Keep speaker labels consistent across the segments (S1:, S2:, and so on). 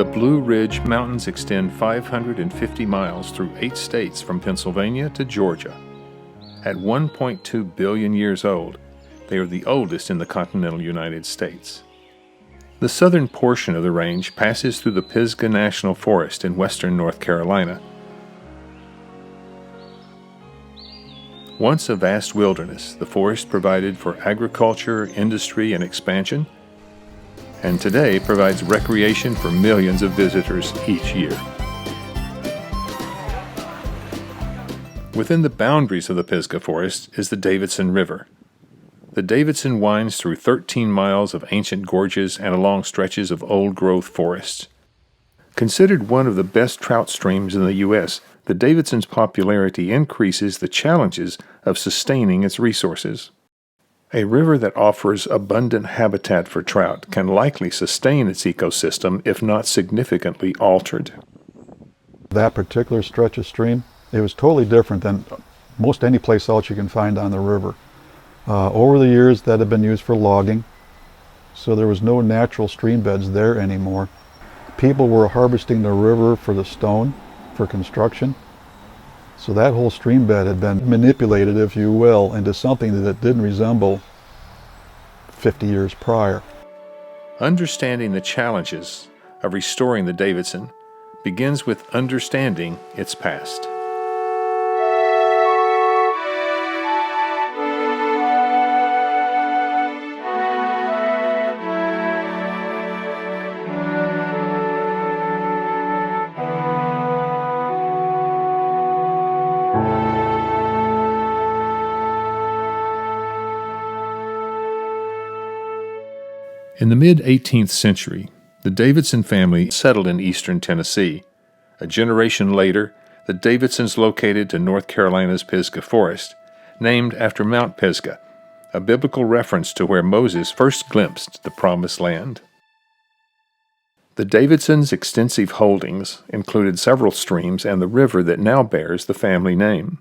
S1: The Blue Ridge Mountains extend 550 miles through 8 states from Pennsylvania to Georgia. At 1.2 billion years old, they are the oldest in the continental United States. The southern portion of the range passes through the Pisgah National Forest in western North Carolina. Once a vast wilderness, the forest provided for agriculture, industry, and expansion, and today provides recreation for millions of visitors each year. Within the boundaries of the Pisgah Forest is the Davidson River. The Davidson winds through 13 miles of ancient gorges and along stretches of old-growth forests. Considered one of the best trout streams in the U.S., the Davidson's popularity increases the challenges of sustaining its resources. A river that offers abundant habitat for trout can likely sustain its ecosystem if not significantly altered.
S2: That particular stretch of stream, it was totally different than most any place else you can find on the river. Over the years that had been used for logging, so there was no natural stream beds there anymore. People were harvesting the river for the stone, for construction. So that whole stream bed had been manipulated, if you will, into something that it didn't resemble 50 years prior.
S1: Understanding the challenges of restoring the Davidson begins with understanding its past. In the mid-18th century, the Davidson family settled in eastern Tennessee. A generation later, the Davidsons located to North Carolina's Pisgah Forest, named after Mount Pisgah, a biblical reference to where Moses first glimpsed the Promised Land. The Davidsons' extensive holdings included several streams and the river that now bears the family name.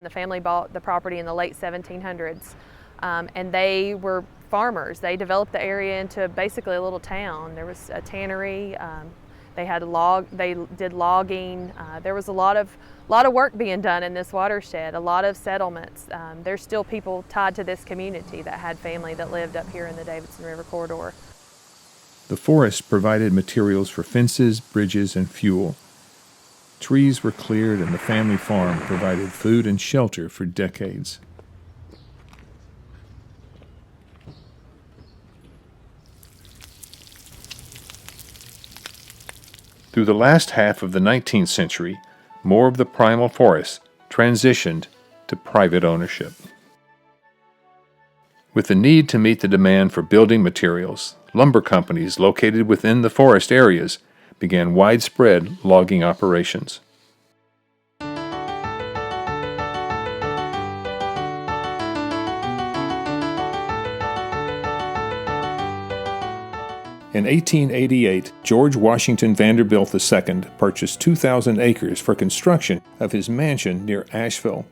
S3: The family bought the property in the late 1700s, and they were farmers. They developed the area into basically a little town. There was a tannery. They did logging. There was a lot of work being done in this watershed. A lot of settlements. There's still people tied to this community that had family that lived up here in the Davidson River corridor.
S1: The forest provided materials for fences, bridges, and fuel. Trees were cleared, and the family farm provided food and shelter for decades. Through the last half of the 19th century, more of the primal forest transitioned to private ownership. With the need to meet the demand for building materials, lumber companies located within the forest areas began widespread logging operations. In 1888, George Washington Vanderbilt II purchased 2,000 acres for construction of his mansion near Asheville.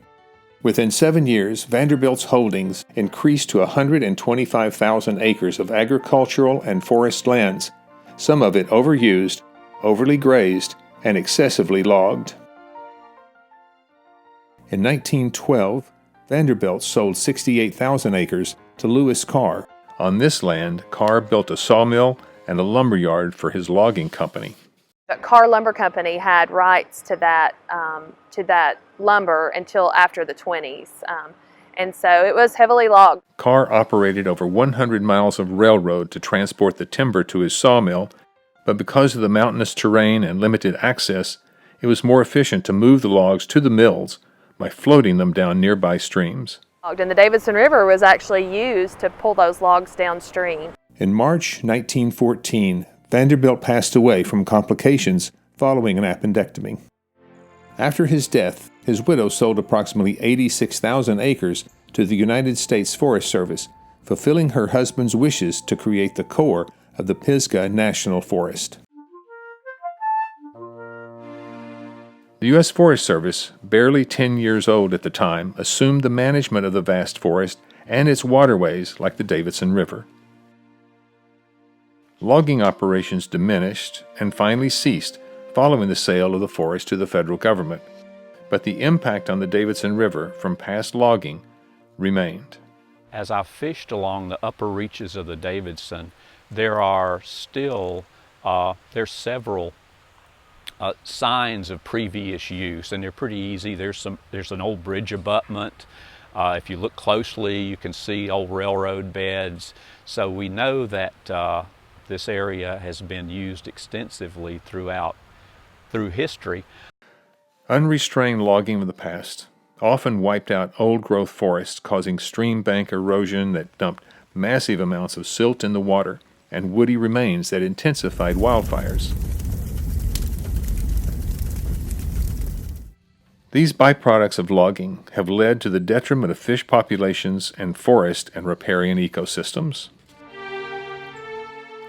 S1: Within 7 years, Vanderbilt's holdings increased to 125,000 acres of agricultural and forest lands, some of it overused, overly grazed, and excessively logged. In 1912, Vanderbilt sold 68,000 acres to Lewis Carr. On this land, Carr built a sawmill and a lumber yard for his logging company.
S3: The Carr Lumber Company had rights to that lumber until after the 20s, and so it was heavily logged.
S1: Carr operated over 100 miles of railroad to transport the timber to his sawmill, but because of the mountainous terrain and limited access, it was more efficient to move the logs to the mills by floating them down nearby streams.
S3: And the Davidson River was actually used to pull those logs downstream.
S1: In March 1914, Vanderbilt passed away from complications following an appendectomy. After his death, his widow sold approximately 86,000 acres to the United States Forest Service, fulfilling her husband's wishes to create the core of the Pisgah National Forest. The U.S. Forest Service, barely 10 years old at the time, assumed the management of the vast forest and its waterways like the Davidson River. logging operations diminished and finally ceased following the sale of the forest to the federal government. But the impact on the Davidson River from past logging remained.
S4: As I've fished along the upper reaches of the Davidson, there are still there's several signs of previous use, and they're pretty easy. There's an old bridge abutment. If you look closely, you can see old railroad beds. So we know that this area has been used extensively through history.
S1: Unrestrained logging of the past often wiped out old-growth forests, causing stream bank erosion that dumped massive amounts of silt in the water and woody remains that intensified wildfires. These byproducts of logging have led to the detriment of fish populations and forest and riparian ecosystems.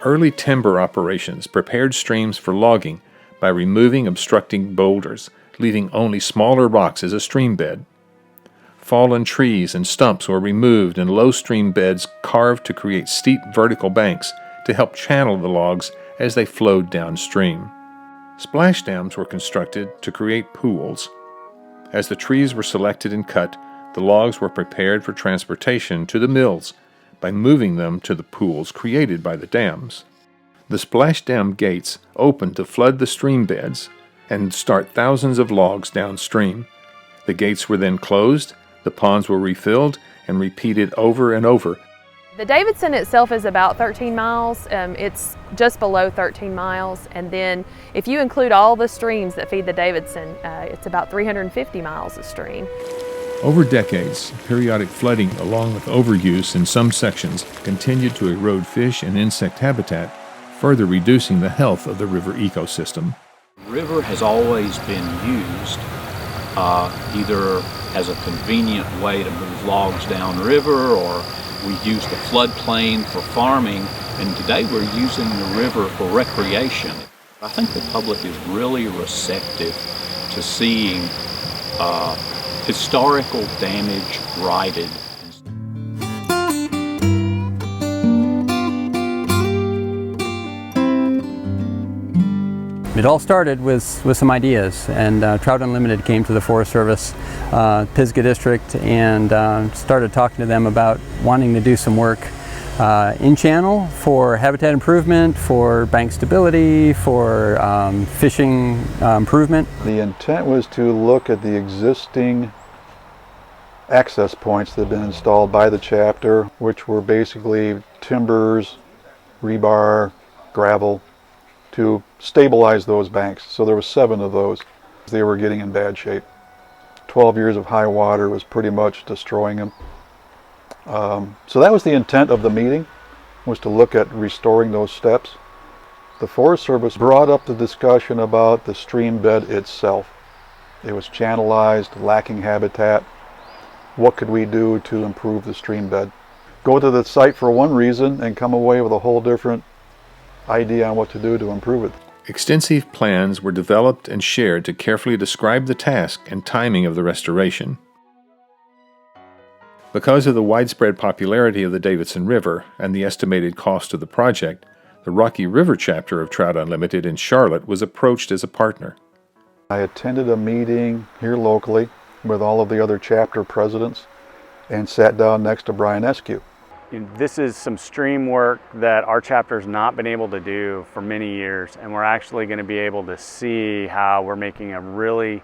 S1: Early timber operations prepared streams for logging by removing obstructing boulders, leaving only smaller rocks as a stream bed. Fallen trees and stumps were removed and low stream beds carved to create steep vertical banks to help channel the logs as they flowed downstream. Splash dams were constructed to create pools. As the trees were selected and cut, the logs were prepared for transportation to the mills by moving them to the pools created by the dams. The splash dam gates opened to flood the stream beds and start thousands of logs downstream. The gates were then closed, the ponds were refilled, and repeated over and over.
S3: The Davidson itself is about 13 miles. It's just below 13 miles. And then if you include all the streams that feed the Davidson, it's about 350 miles of stream.
S1: Over decades, periodic flooding along with overuse in some sections continued to erode fish and insect habitat, further reducing the health of the river ecosystem.
S4: The river has always been used either as a convenient way to move logs downriver, or we use the floodplain for farming, and today we're using the river for recreation. I think the public is really receptive to seeing historical damage righted.
S5: It all started with some ideas, and Trout Unlimited came to the Forest Service, Pisgah District, and started talking to them about wanting to do some work in channel for habitat improvement, for bank stability, for fishing improvement.
S2: The intent was to look at the existing access points that have been installed by the chapter, which were basically timbers, rebar, gravel, to stabilize those banks. So there were 7 of those. They were getting in bad shape. 12 years of high water was pretty much destroying them. So that was the intent of the meeting, was to look at restoring those steps. The Forest Service brought up the discussion about the stream bed itself. It was channelized, lacking habitat. What could we do to improve the stream bed? Go to the site for one reason and come away with a whole different idea on what to do to improve it.
S1: Extensive plans were developed and shared to carefully describe the task and timing of the restoration. Because of the widespread popularity of the Davidson River and the estimated cost of the project, the Rocky River chapter of Trout Unlimited in Charlotte was approached as a partner.
S2: I attended a meeting here locally with all of the other chapter presidents and sat down next to Brian Eskew.
S6: This is some stream work that our chapter's not been able to do for many years, and we're actually going to be able to see how we're making a really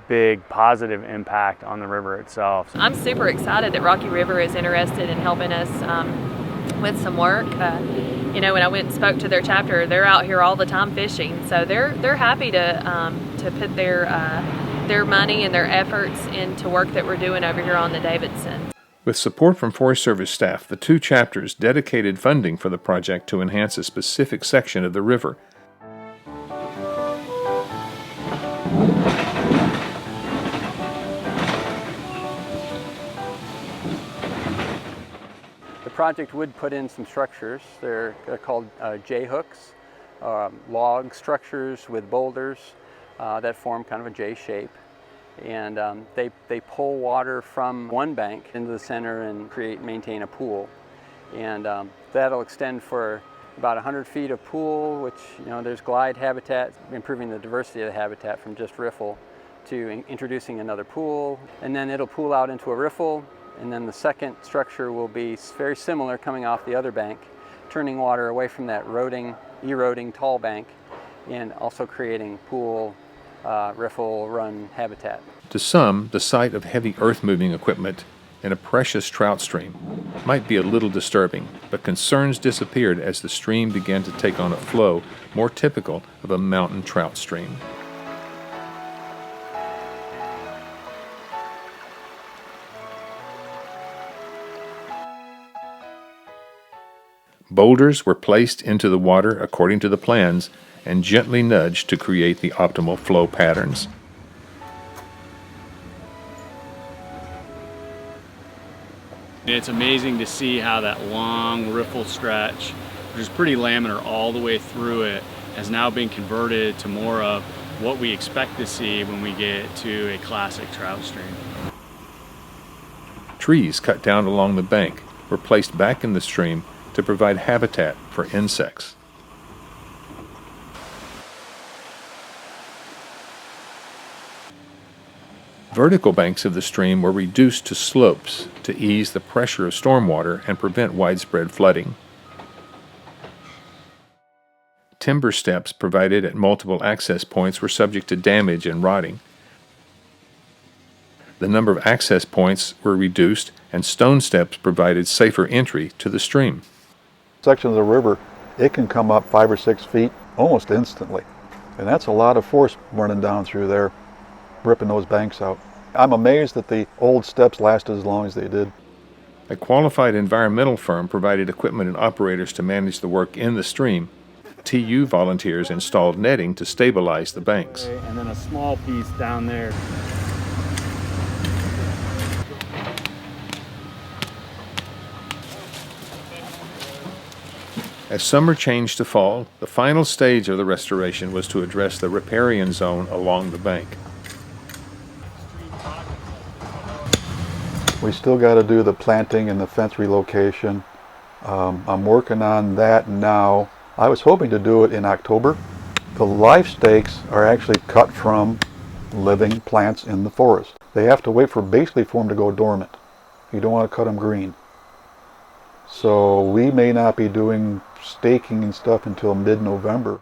S6: big positive impact on the river itself.
S3: I'm super excited that Rocky River is interested in helping us with some work. You know, when I went and spoke to their chapter, they're out here all the time fishing, so they're happy to put their money and their efforts into work that we're doing over here on the Davidson.
S1: With support from Forest Service staff, the 2 chapters dedicated funding for the project to enhance a specific section of the river.
S5: The project would put in some structures. They're called J-hooks, log structures with boulders that form kind of a J shape. And they pull water from one bank into the center and maintain a pool. And that'll extend for about 100 feet of pool, which, there's glide habitat, improving the diversity of the habitat from just riffle to introducing another pool. And then it'll pool out into a riffle, and then the second structure will be very similar, coming off the other bank, turning water away from that eroding tall bank, and also creating pool, riffle run habitat.
S1: To some, the sight of heavy earth-moving equipment in a precious trout stream might be a little disturbing, but concerns disappeared as the stream began to take on a flow more typical of a mountain trout stream. Boulders were placed into the water according to the plans and gently nudged to create the optimal flow patterns.
S6: It's amazing to see how that long riffle stretch, which is pretty laminar all the way through it, has now been converted to more of what we expect to see when we get to a classic trout stream.
S1: Trees cut down along the bank were placed back in the stream to provide habitat for insects. Vertical banks of the stream were reduced to slopes to ease the pressure of stormwater and prevent widespread flooding. Timber steps provided at multiple access points were subject to damage and rotting. The number of access points were reduced, and stone steps provided safer entry to the stream.
S2: Section of the river, it can come up 5 or 6 feet almost instantly. And that's a lot of force running down through there, ripping those banks out. I'm amazed that the old steps lasted as long as they did.
S1: A qualified environmental firm provided equipment and operators to manage the work in the stream. TU volunteers installed netting to stabilize the banks.
S6: And then a small piece down there.
S1: As summer changed to fall, the final stage of the restoration was to address the riparian zone along the bank.
S2: We still got to do the planting and the fence relocation. I'm working on that now. I was hoping to do it in October. The life stakes are actually cut from living plants in the forest. They have to wait basically for them to go dormant. You don't want to cut them green. So we may not be doing staking and stuff until mid-November.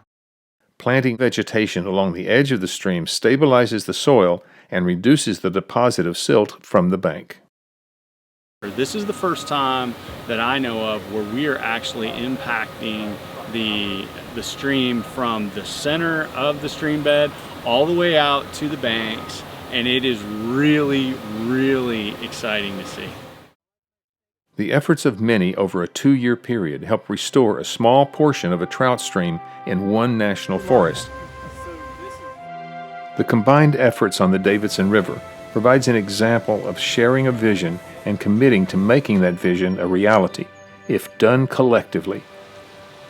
S1: Planting vegetation along the edge of the stream stabilizes the soil and reduces the deposit of silt from the bank.
S6: This is the first time that I know of where we are actually impacting the stream from the center of the stream bed all the way out to the banks, and it is really, really exciting to see.
S1: The efforts of many over a 2-year period help restore a small portion of a trout stream in one national forest. The combined efforts on the Davidson River provides an example of sharing a vision and committing to making that vision a reality, if done collectively.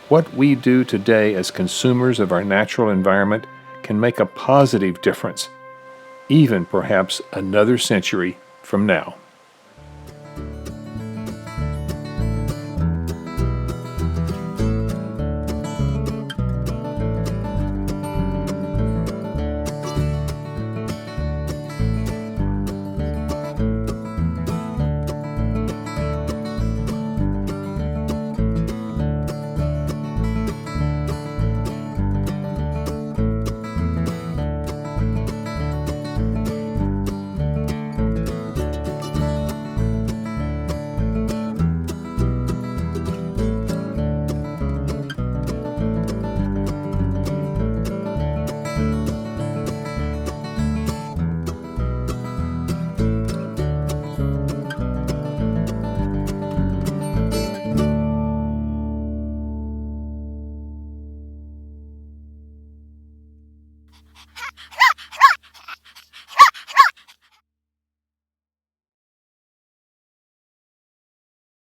S1: What we do today as consumers of our natural environment can make a positive difference, even perhaps another century from now.